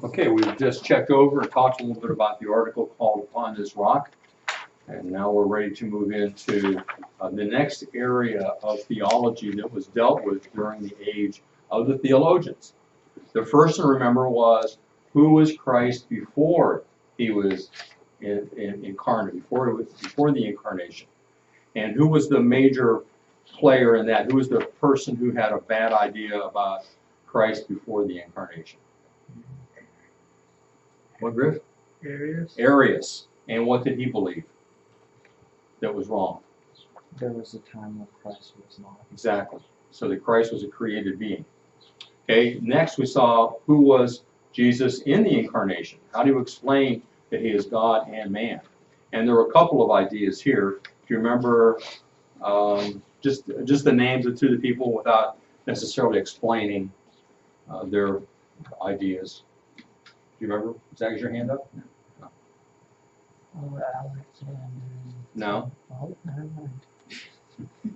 Okay, we've just checked over and talked a little bit about the article called Upon This Rock. And now we're ready to move into the next area of theology that was dealt with during the age of the theologians. The first to remember was, who was Christ before he was incarnate, before the incarnation? And who was the major player in that? Who was the person who had a bad idea about Christ before the incarnation? What, Griff? Arius. Arius. And what did he believe that was wrong? There was a time when Christ was not. Exactly. So that Christ was a created being. Okay, next we saw who was Jesus in the incarnation. How do you explain that he is God and man? And there were a couple of ideas here. Do you remember just the names of two of the people without necessarily explaining their ideas? Do you remember? Is your hand up? No. Oh, Alexander. No. Oh, never mind.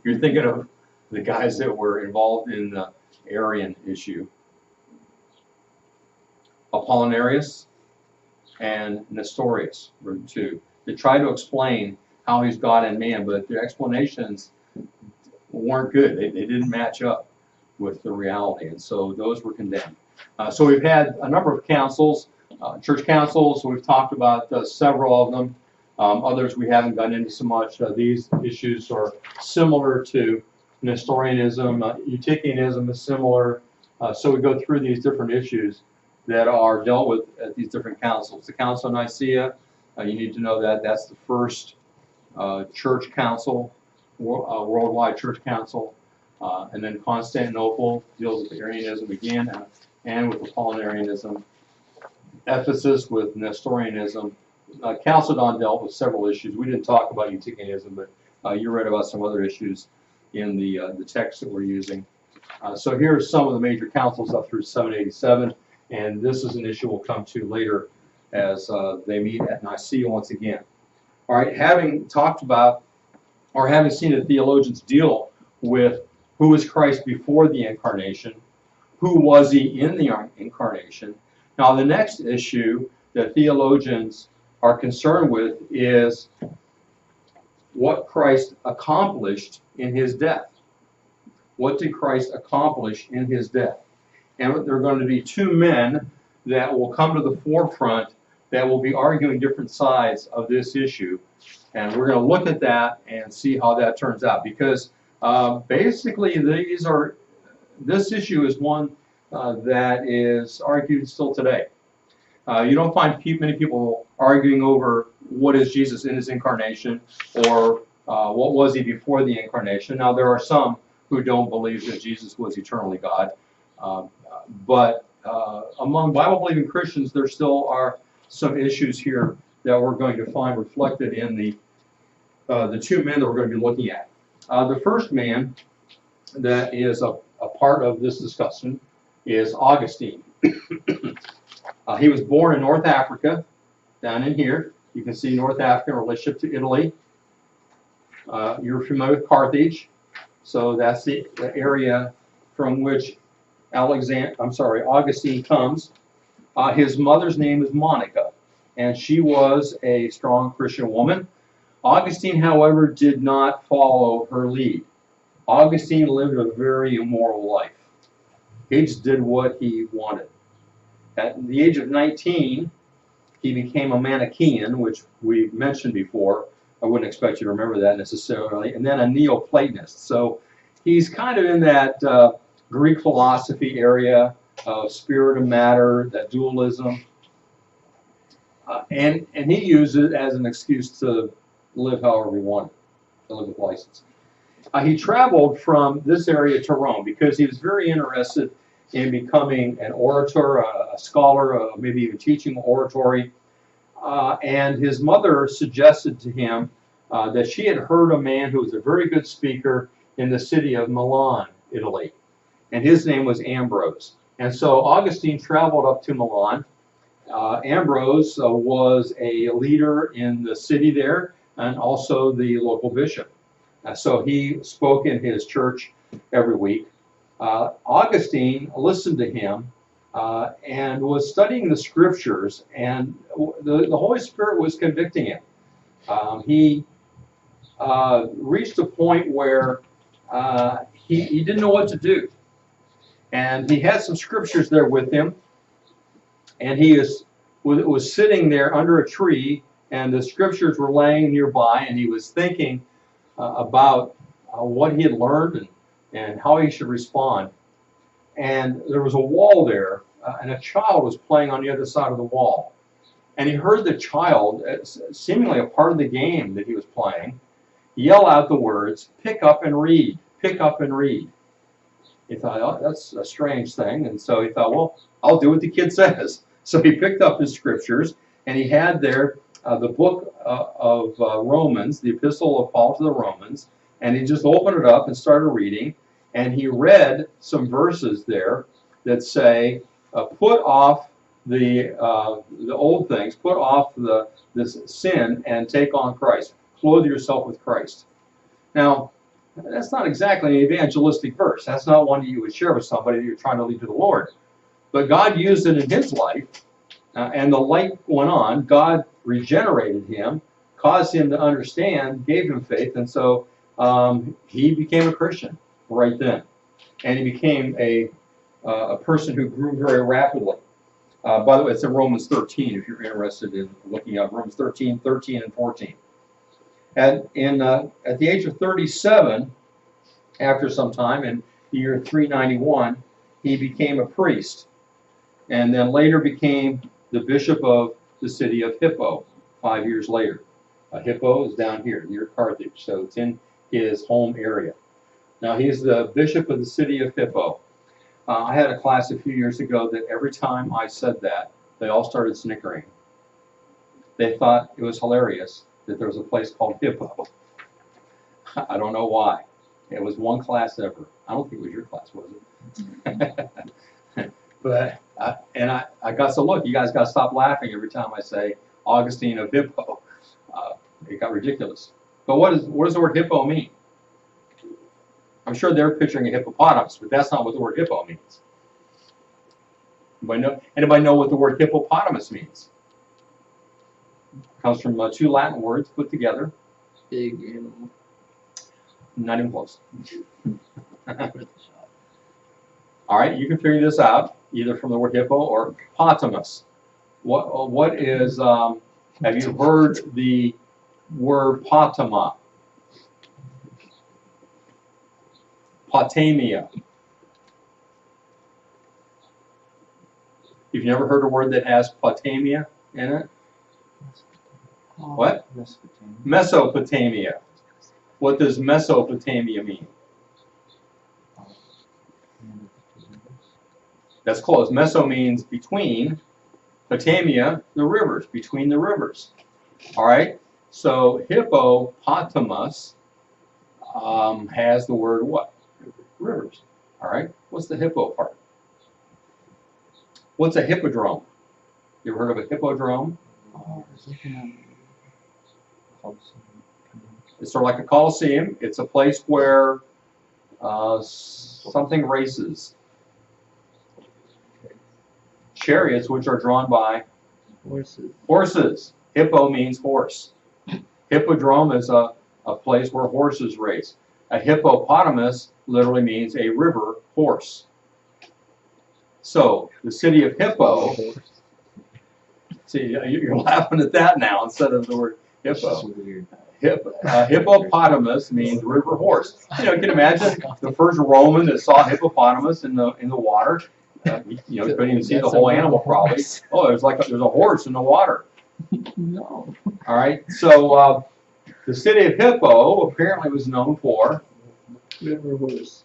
You're thinking of the guys that were involved in the Arian issue. Apollinarius and Nestorius were two. They tried to explain how he's God and man, but their explanations weren't good. They didn't match up with the reality, and so those were condemned. So we've had a number of councils, church councils. We've talked about several of them. Others we haven't gotten into so much. These issues are similar to Nestorianism. Eutychianism is similar. So we go through these different issues that are dealt with at these different councils. The Council of Nicaea, you need to know that that's the first church council, worldwide church council. And then Constantinople deals with Arianism again and with Apollinarianism. Ephesus with Nestorianism. Chalcedon dealt with several issues. We didn't talk about Eutychianism, but you read about some other issues in the text that we're using. So here are some of the major councils up through 787, and this is an issue we'll come to later as they meet at Nicaea once again. All right, having talked about, or having seen the theologians deal with who was Christ before the incarnation, who was he in the incarnation. Now the next issue that theologians are concerned with is what Christ accomplished in his death. What did Christ accomplish in his death? And there are going to be two men that will come to the forefront that will be arguing different sides of this issue. And we're going to look at that and see how that turns out. Because basically this issue is one that is argued still today. You don't find many people arguing over what is Jesus in his incarnation or what was he before the incarnation. Now there are some who don't believe that Jesus was eternally God. But among Bible-believing Christians, there still are some issues here that we're going to find reflected in the two men that we're going to be looking at. The first man that is a part of this discussion is Augustine. He was born in North Africa, down in here. You can see North Africa in relationship to Italy. You're familiar with Carthage, so that's the area from which Augustine comes. His mother's name is Monica, and she was a strong Christian woman. Augustine, however, did not follow her lead. Augustine lived a very immoral life. He just did what he wanted. At the age of 19, he became a Manichaean, which we mentioned before. I wouldn't expect you to remember that necessarily. And then a Neoplatonist. So he's kind of in that Greek philosophy area of spirit and matter, that dualism. And he used it as an excuse to live however he wanted, to live with license. He traveled from this area to Rome because he was very interested in becoming an orator, a scholar, maybe even teaching oratory. And his mother suggested to him that she had heard a man who was a very good speaker in the city of Milan, Italy. And his name was Ambrose. And so Augustine traveled up to Milan. Ambrose was a leader in the city there and also the local bishop. So he spoke in his church every week. Augustine listened to him and was studying the scriptures, and the Holy Spirit was convicting him. He reached a point where he didn't know what to do. And he had some scriptures there with him, and he was sitting there under a tree, and the scriptures were laying nearby, and he was thinking about what he had learned and how he should respond. And there was a wall there, and a child was playing on the other side of the wall. And he heard the child, seemingly a part of the game that he was playing, yell out the words, "Pick up and read, pick up and read." He thought, oh, that's a strange thing. And so he thought, well, I'll do what the kid says. So he picked up his scriptures, and he had there the book of Romans, the epistle of Paul to the Romans, and he just opened it up and started reading, and he read some verses there that say, put off the old things, put off this sin, and take on Christ. Clothe yourself with Christ. Now, that's not exactly an evangelistic verse. That's not one that you would share with somebody that you're trying to lead to the Lord. But God used it in his life, and the light went on. God regenerated him, caused him to understand, gave him faith, and so he became a Christian right then. And he became a person who grew very rapidly. By the way, it's in Romans 13 if you're interested in looking up Romans 13, 13, and 14. At the age of 37, after some time, in the year 391, he became a priest, and then later became the bishop of the city of Hippo 5 years later. Hippo is down here near Carthage, so it's in his home area. Now he's the bishop of the city of Hippo. I had a class a few years ago that every time I said that, they all started snickering. They thought it was hilarious that there was a place called Hippo. I don't know why. It was one class ever. I don't think it was your class, was it? But I got so look, you guys got to stop laughing every time I say Augustine of Hippo. It got ridiculous. But what does the word hippo mean? I'm sure they're picturing a hippopotamus, but that's not what the word hippo means. Anybody know what the word hippopotamus means? It comes from two Latin words put together. Big animal. Not even close. All right, you can figure this out either from the word hippo or potamus. What is? Have you heard the word potama? Potamia. You've never heard a word that has Potamia in it? What? Mesopotamia. Mesopotamia. What does Mesopotamia mean? That's close. Meso means between. Potamia, the rivers, between the rivers. All right? So hippopotamus has the word what? Rivers. All right? What's the hippo part? What's a hippodrome? You ever heard of a hippodrome? It's sort of like a coliseum. It's a place where something races. Chariots, which are drawn by Horses. horses. Hippo means horse. Hippodrome is a place where horses race. A hippopotamus literally means a river horse. So the city of Hippo, see, you're laughing at that now instead of the word hippo. Weird. Hippopotamus means river horse. You know, you can imagine the first Roman that saw hippopotamus in the water. You couldn't even see the whole animal probably. Oh, there's a horse in the water. No. All right, so the city of Hippo apparently was known for. River horse.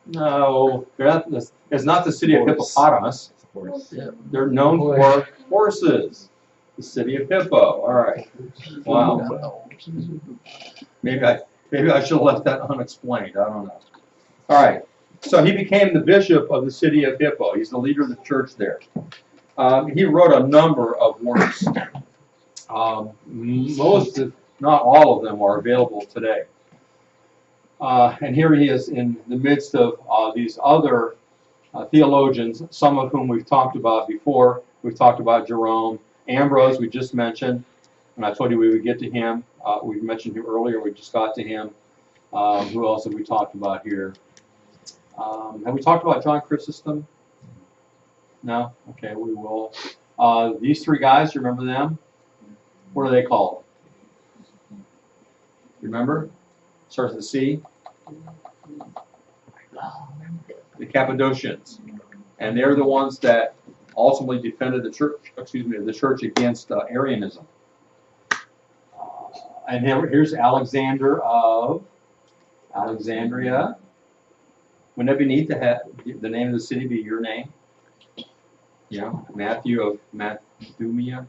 No, it's not the city of Horse. hippopotamus. Horse. Yeah. They're known for horses. The city of Hippo. All right. Wow. Maybe I should have left that unexplained. I don't know. All right. So he became the bishop of the city of Hippo. He's the leader of the church there. He wrote a number of works. Most, if not all of them, are available today. And here he is in the midst of these other theologians, some of whom we've talked about before. We've talked about Jerome. Ambrose, we just mentioned, and I told you we would get to him. We mentioned him earlier, we just got to him. Who else have we talked about here? Have we talked about John Chrysostom? No? Okay, we will. These three guys, you remember them? What are they called? You remember? Starts with a C. The Cappadocians. And they're the ones that ultimately defended the church against Arianism. And here's Alexander of Alexandria. Wouldn't that be neat to have the name of the city be your name? Yeah, Matthew of Mathumia,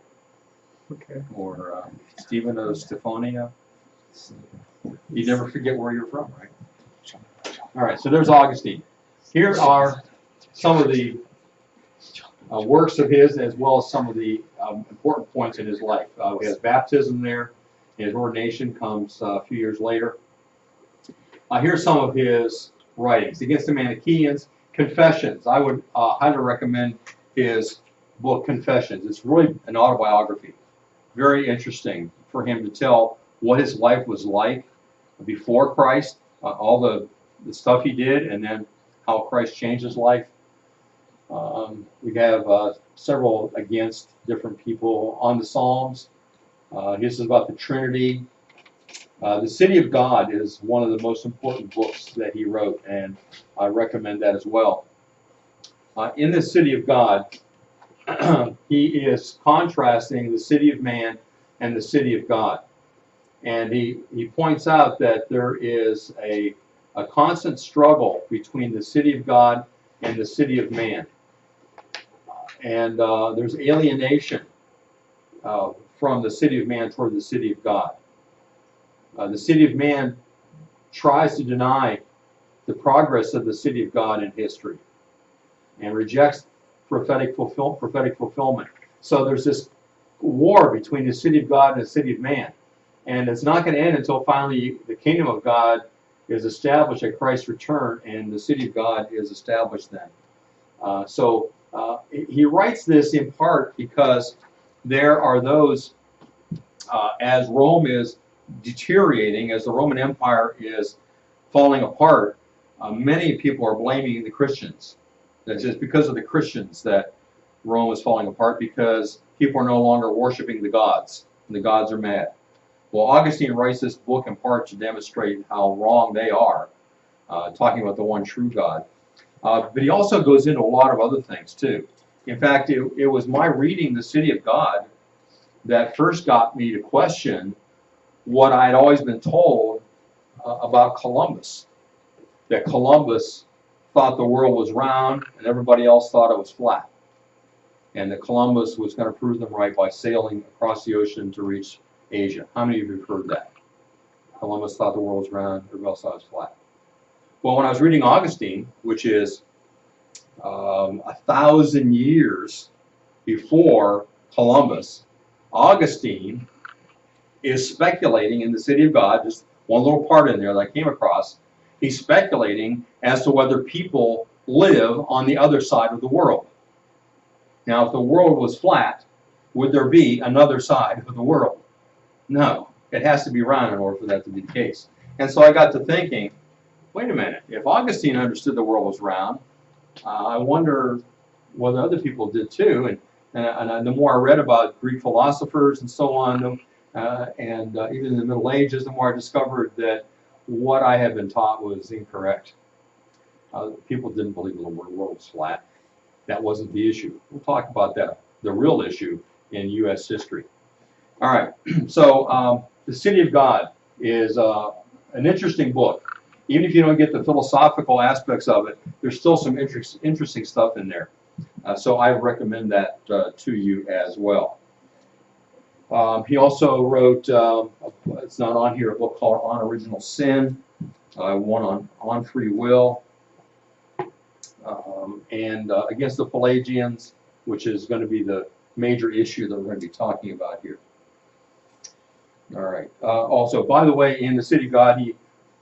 Okay. or Stephen of Stephonia. You never forget where you're from, right? All right, so there's Augustine. Here are some of the works of his, as well as some of the important points in his life. He has baptism there. His ordination comes a few years later. Here's some of his writings. Against the Manichaeans, Confessions. I would highly recommend his book, Confessions. It's really an autobiography. Very interesting for him to tell what his life was like before Christ, all the stuff he did, and then how Christ changed his life. We have several against different people on the Psalms. This is about the Trinity. The City of God is one of the most important books that he wrote, and I recommend that as well. In the City of God, he is contrasting the city of man and the city of God. And he points out that there is a constant struggle between the city of God and the city of man. And there's alienation from the city of man toward the city of God. The city of man tries to deny the progress of the city of God in history and rejects prophetic fulfillment. So there's this war between the city of God and the city of man. And it's not going to end until finally the kingdom of God is established at Christ's return and the city of God is established then. So he writes this in part because there are those, as Rome is deteriorating, as the Roman Empire is falling apart, many people are blaming the Christians. That it's because of the Christians that Rome is falling apart, because people are no longer worshiping the gods, and the gods are mad. Well, Augustine writes this book in part to demonstrate how wrong they are, talking about the one true God. But he also goes into a lot of other things too. In fact, it was my reading The City of God that first got me to question what I had always been told about Columbus. That Columbus thought the world was round and everybody else thought it was flat. And that Columbus was going to prove them right by sailing across the ocean to reach Asia. How many of you have heard that? Columbus thought the world was round, everybody else thought it was flat. Well, when I was reading Augustine, which is 1,000 years before Columbus, Augustine is speculating in the City of God, just one little part in there that I came across. He's speculating as to whether people live on the other side of the world. Now, if the world was flat, would there be another side of the world? No. It has to be round in order for that to be the case. And so I got to thinking, wait a minute, if Augustine understood the world was round, I wonder whether other people did too. And the more I read about Greek philosophers and so on, and even in the Middle Ages, the more I discovered that what I had been taught was incorrect. People didn't believe the world was flat. That wasn't the issue. We'll talk about that, the real issue in U.S. history. All right, so The City of God is an interesting book. Even if you don't get the philosophical aspects of it, there's still some interesting stuff in there. So I recommend that to you as well. He also wrote, it's not on here, a book called On Original Sin, one on free will, and Against the Pelagians, which is going to be the major issue that we're going to be talking about here. All right. Also, by the way, in The City of God,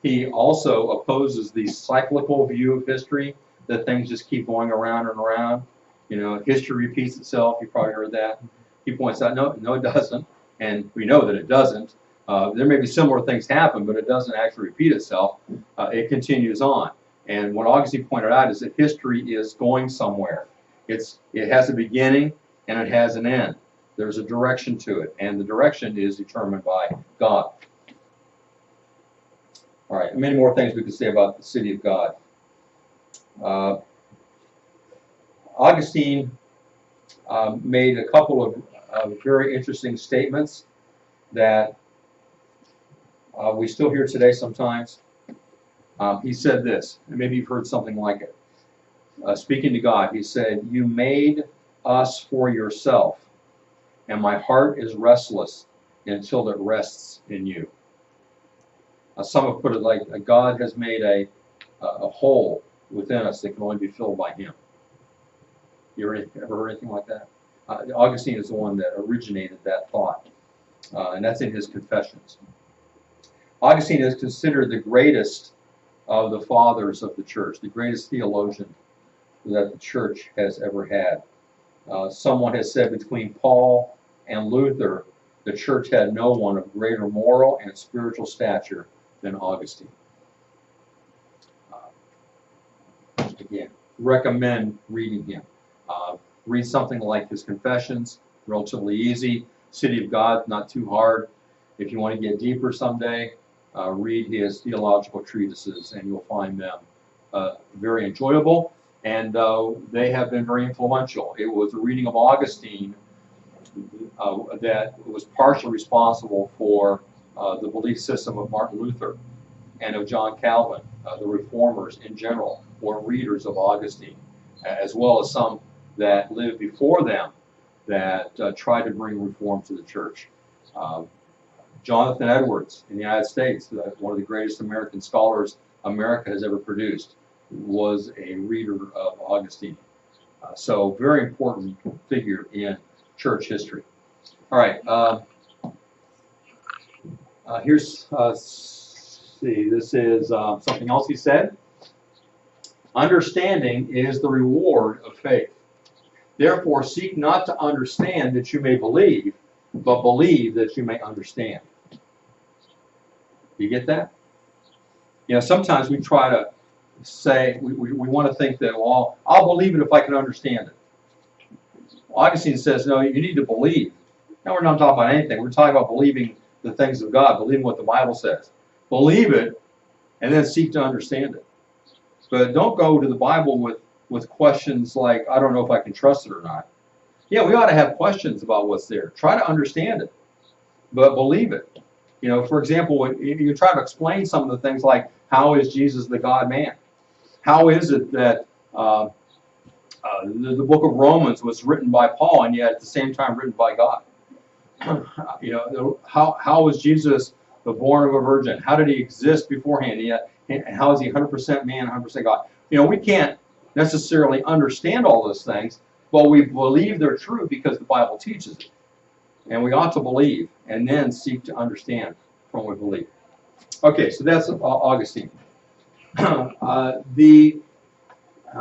he also opposes the cyclical view of history, that things just keep going around and around. You know, history repeats itself. You probably heard that. He points out, no, it doesn't, and we know that it doesn't. There may be similar things happen, but it doesn't actually repeat itself. It continues on. And what Augustine pointed out is that history is going somewhere. It has a beginning and it has an end. There's a direction to it, and the direction is determined by God. All right, many more things we could say about the city of God. Augustine made a couple of very interesting statements that we still hear today sometimes. He said this, and maybe you've heard something like it. Speaking to God, he said, "You made us for yourself, and my heart is restless until it rests in you." Some have put it like God has made a hole within us that can only be filled by Him. You ever heard anything like that? Augustine is the one that originated that thought, and that's in his Confessions. Augustine is considered the greatest of the fathers of the church, the greatest theologian that the church has ever had. Someone has said between Paul and Luther, the church had no one of greater moral and spiritual stature than Augustine. Again, recommend reading him. Read something like his Confessions, relatively easy. City of God, not too hard. If you want to get deeper someday, read his theological treatises, and you'll find them very enjoyable, and they have been very influential. It was the reading of Augustine that was partially responsible for the belief system of Martin Luther and of John Calvin. The reformers in general were readers of Augustine, as well as some that lived before them that tried to bring reform to the church. Jonathan Edwards in the United States, one of the greatest American scholars America has ever produced, was a reader of Augustine. So very important figure in church history. All right, here's, see, this is something else he said. Understanding is the reward of faith. Therefore, seek not to understand that you may believe, but believe that you may understand. You get that? You know, sometimes we try to say, we want to think that, well, I'll believe it if I can understand it. Augustine says, no, you need to believe. Now, we're not talking about anything. We're talking about believing the things of God, believing what the Bible says. Believe it, and then seek to understand it. But don't go to the Bible with questions like, I don't know if I can trust it or not. Yeah, we ought to have questions about what's there. Try to understand it, but believe it. You know, for example, when you try to explain some of the things like, how is Jesus the God-man? How is it that the book of Romans was written by Paul and yet at the same time written by God? You know, how was Jesus born of a virgin? How did he exist beforehand? And how is he 100% man, 100% God? You know, we can't necessarily understand all those things, but we believe they're true because the Bible teaches it. And we ought to believe and then seek to understand from what we believe. Okay, so that's Augustine. The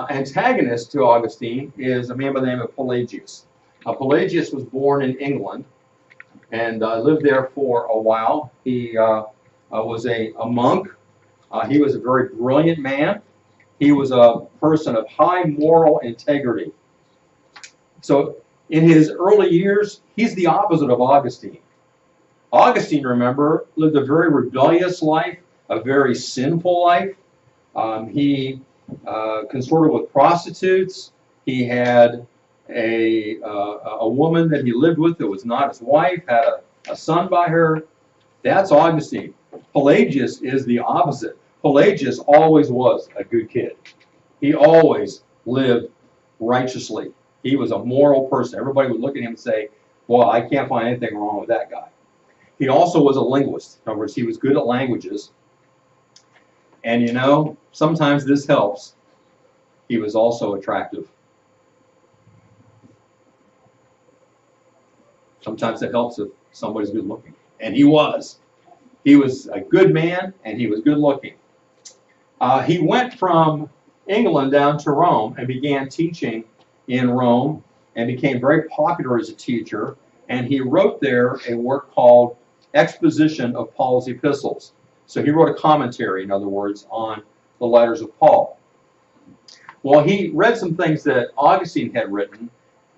antagonist to Augustine is a man by the name of Pelagius. Pelagius was born in England and lived there for a while. He was a monk. He was a very brilliant man. He was a person of high moral integrity. So in his early years, he's the opposite of Augustine. Augustine, remember, lived a very rebellious life, a very sinful life. He consorted with prostitutes. He had a woman that he lived with that was not his wife, had a son by her. That's Augustine. Pelagius is the opposite. Pelagius always was a good kid. He always lived righteously. He was a moral person. Everybody would look at him and say, well, I can't find anything wrong with that guy. He also was a linguist. In other words, he was good at languages. And you know, sometimes this helps. He was also attractive. Sometimes it helps if somebody's good looking. And he was. He was a good man, and he was good looking. He went from England down to Rome and began teaching in Rome and became very popular as a teacher. And he wrote there a work called Exposition of Paul's Epistles. So he wrote a commentary, in other words, on the letters of Paul. Well, he read some things that Augustine had written,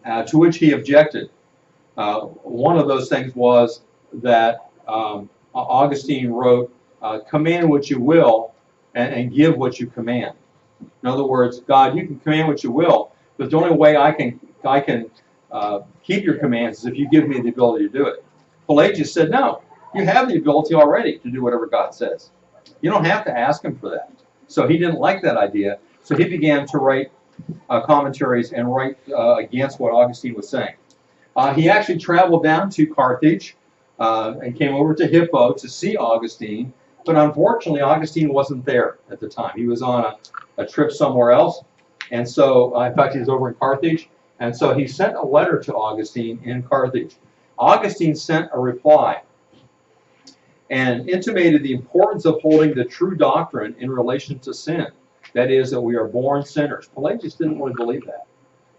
to which he objected. One of those things was that Augustine wrote, command what you will and give what you command. In other words, God, you can command what you will, but the only way I can keep your commands is if you give me the ability to do it. Pelagius said, no, you have the ability already to do whatever God says. You don't have to ask him for that. So he didn't like that idea. So he began to write commentaries and write against what Augustine was saying. He actually traveled down to Carthage and came over to Hippo to see Augustine. But unfortunately, Augustine wasn't there at the time. He was on a trip somewhere else. And so, in fact, he was over in Carthage. And so he sent a letter to Augustine in Carthage. Augustine sent a reply and intimated the importance of holding the true doctrine in relation to sin. That is, that we are born sinners. Pelagius didn't really believe that,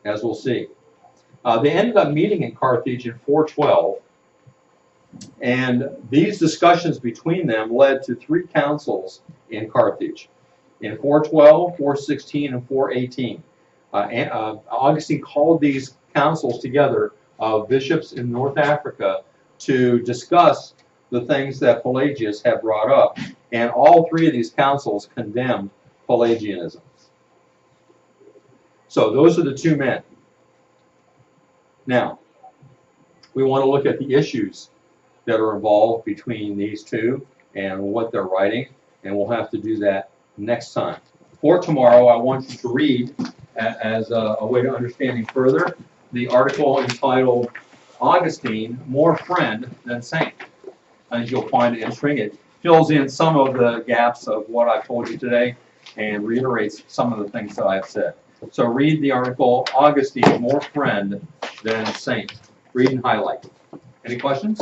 as we'll see. They ended up meeting in Carthage in 412. And these discussions between them led to 3 councils in Carthage, in 412, 416, and 418. Augustine called these councils together of bishops in North Africa to discuss the things that Pelagius had brought up. And all 3 of these councils condemned Pelagianism. So those are the 2 men. Now, we want to look at the issues that are involved between these 2 and what they're writing, and we'll have to do that next time. For tomorrow, I want you to read, as a way to understanding further, the article entitled Augustine, More Friend Than Saint. I think you'll find it interesting. It fills in some of the gaps of what I've told you today and reiterates some of the things that I've said. So read the article, Augustine, More Friend Than Saint. Read and highlight. Any questions?